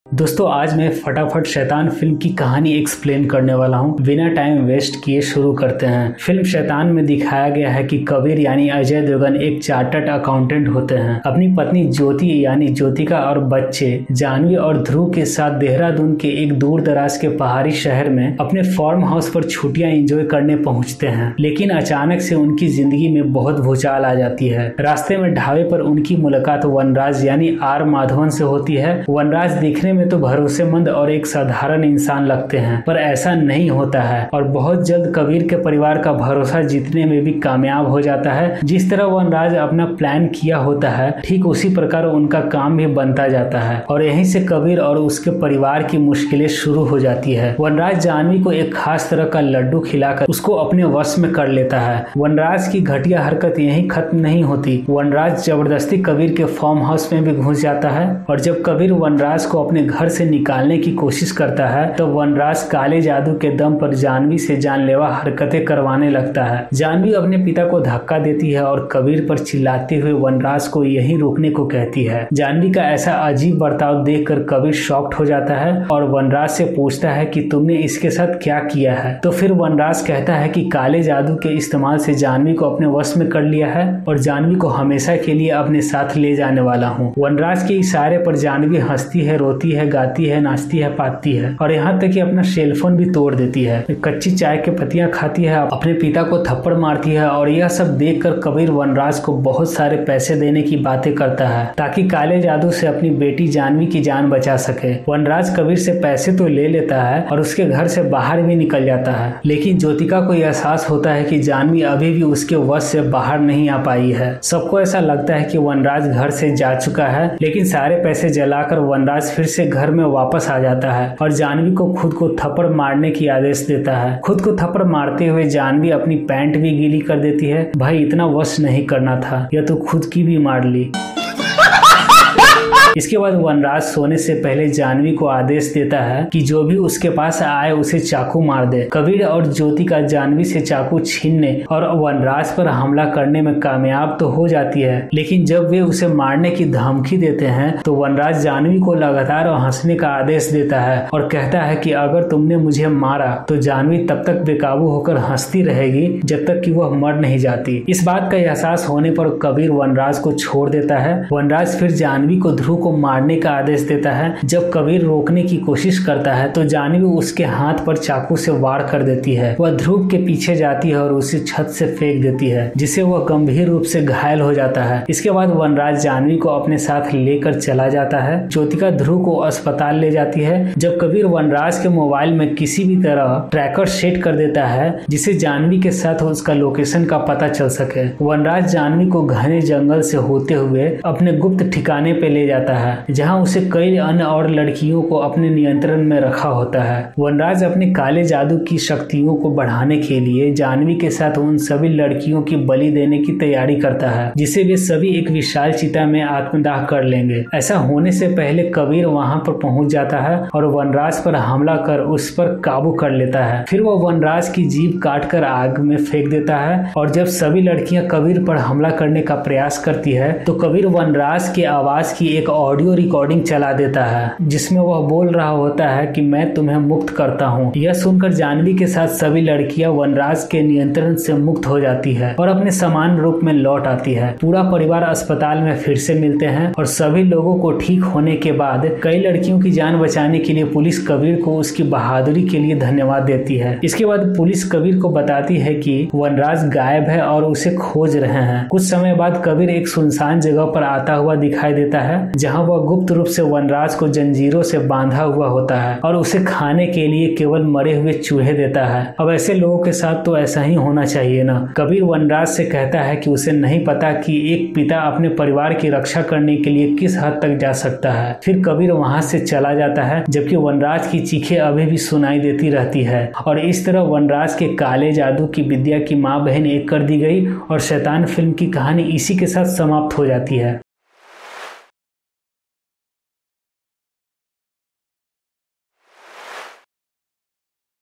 दोस्तों आज मैं फटाफट शैतान फिल्म की कहानी एक्सप्लेन करने वाला हूं। बिना टाइम वेस्ट किए शुरू करते हैं। फिल्म शैतान में दिखाया गया है कि कबीर यानी अजय देवगन एक चार्टर्ड अकाउंटेंट होते हैं। अपनी पत्नी ज्योति यानी ज्योतिका और बच्चे जानवी और ध्रुव के साथ देहरादून के एक दूर दराज के पहाड़ी शहर में अपने फार्म हाउस पर छुट्टियां एंजॉय करने पहुंचते हैं। लेकिन अचानक से उनकी जिंदगी में बहुत भूचाल आ जाती है। रास्ते में ढाबे पर उनकी मुलाकात वनराज यानी आर माधवन से होती है। वनराज दिखने में तो भरोसेमंद और एक साधारण इंसान लगते हैं, पर ऐसा नहीं होता है और बहुत जल्द कबीर के परिवार का भरोसा जीतने में भी कामयाब हो जाता है। जिस तरह वनराज अपना प्लान किया होता है ठीक उसी प्रकार उनका काम भी बनता जाता है और यहीं से कबीर और उसके परिवार की मुश्किलें शुरू हो जाती है। वनराज जानवी को एक खास तरह का लड्डू खिलाकर उसको अपने वश में कर लेता है। वनराज की घटिया हरकत यहीं खत्म नहीं होती। वनराज जबरदस्ती कबीर के फार्म हाउस में भी घुस जाता है और जब कबीर वनराज को अपने घर से निकालने की कोशिश करता है तो वनराज काले जादू के दम पर जानवी से जानलेवा हरकतें करवाने लगता है। जानवी अपने पिता को धक्का देती है और कबीर पर चिल्लाते हुए वनराज को यहीं रुकने को कहती है। जानवी का ऐसा अजीब बर्ताव देखकर कबीर शॉक्ड हो जाता है और वनराज से पूछता है कि तुमने इसके साथ क्या किया है। तो फिर वनराज कहता है कि काले जादू के इस्तेमाल से जानवी को अपने वश में कर लिया है और जानवी को हमेशा के लिए अपने साथ ले जाने वाला हूँ। वनराज के इशारे पर जानवी हंसती है, रोती है, गाती है, नाचती है, पाती है और यहाँ तक कि अपना सेलफोन भी तोड़ देती है। कच्ची चाय के पत्तियां खाती है, अपने पिता को थप्पड़ मारती है और यह सब देखकर कबीर वनराज को बहुत सारे पैसे देने की बातें करता है ताकि काले जादू से अपनी बेटी जानवी की जान बचा सके। वनराज कबीर से पैसे तो ले लेता है और उसके घर से बाहर भी निकल जाता है, लेकिन ज्योतिका को एहसास होता है कि जानवी अभी भी उसके वश से बाहर नहीं आ पाई है। सबको ऐसा लगता है कि वनराज घर से जा चुका है, लेकिन सारे पैसे जलाकर वनराज फिर से घर में वापस आ जाता है और जानवी को खुद को थप्पड़ मारने की आदेश देता है। खुद को थप्पड़ मारते हुए जानवी अपनी पैंट भी गीली कर देती है। भाई इतना वश नहीं करना था, या तो खुद की भी मार ली। इसके बाद वनराज सोने से पहले जानवी को आदेश देता है कि जो भी उसके पास आए उसे चाकू मार दे। कबीर और ज्योतिका जानवी से चाकू छीनने और वनराज पर हमला करने में कामयाब तो हो जाती है, लेकिन जब वे उसे मारने की धमकी देते हैं तो वनराज जानवी को लगातार हंसने का आदेश देता है और कहता है कि अगर तुमने मुझे मारा तो जानवी तब तक बेकाबू होकर हंसती रहेगी जब तक कि वह मर नहीं जाती। इस बात का एहसास होने पर कबीर वनराज को छोड़ देता है। वनराज फिर जानवी को ध्रुव को मारने का आदेश देता है। जब कबीर रोकने की कोशिश करता है तो जानवी उसके हाथ पर चाकू से वार कर देती है। वह ध्रुव के पीछे जाती है और उसे छत से फेंक देती है, जिससे वह गंभीर रूप से घायल हो जाता है। इसके बाद वनराज जानवी को अपने साथ लेकर चला जाता है। ज्योतिका ध्रुव को अस्पताल ले जाती है। जब कबीर वनराज के मोबाइल में किसी भी तरह ट्रैकर सेट कर देता है जिसे जानवी के साथ उसका लोकेशन का पता चल सके, वनराज जानवी को घने जंगल से होते हुए अपने गुप्त ठिकाने पे ले जाता है जहां उसे कई अन्य और लड़कियों को अपने नियंत्रण में रखा होता है। वनराज अपने काले जादू की शक्तियों को बढ़ाने के लिए जानवी के साथ उन सभी लड़कियों की बलि देने की तैयारी करता है, जिसे वे सभी एक विशाल चिता में आत्मदाह कर लेंगे। ऐसा होने से पहले कबीर वहां पर पहुंच जाता है और वनराज पर हमला कर उस पर काबू कर लेता है। फिर वो वनराज की जीभ काटकर आग में फेंक देता है और जब सभी लड़कियां कबीर पर हमला करने का प्रयास करती है तो कबीर वनराज की आवाज की एक ऑडियो रिकॉर्डिंग चला देता है जिसमें वह बोल रहा होता है कि मैं तुम्हें मुक्त करता हूँ। यह सुनकर जानवी के साथ सभी लड़कियां वनराज के नियंत्रण से मुक्त हो जाती है और अपने समान रूप में लौट आती है। पूरा परिवार अस्पताल में फिर से मिलते हैं और सभी लोगों को ठीक होने के बाद कई लड़कियों की जान बचाने के लिए पुलिस कबीर को उसकी बहादुरी के लिए धन्यवाद देती है। इसके बाद पुलिस कबीर को बताती है कि वनराज गायब है और उसे खोज रहे हैं। कुछ समय बाद कबीर एक सुनसान जगह पर आता हुआ दिखाई देता है जहाँ वह गुप्त रूप से वनराज को जंजीरों से बांधा हुआ होता है और उसे खाने के लिए केवल मरे हुए चूहे देता है। अब ऐसे लोगों के साथ तो ऐसा ही होना चाहिए ना। कबीर वनराज से कहता है कि उसे नहीं पता कि एक पिता अपने परिवार की रक्षा करने के लिए किस हद तक जा सकता है। फिर कबीर वहां से चला जाता है जबकि वनराज की चीखें अभी भी सुनाई देती रहती है और इस तरह वनराज के काले जादू की विद्या की माँ बहन एक कर दी गई और शैतान फिल्म की कहानी इसी के साथ समाप्त हो जाती है।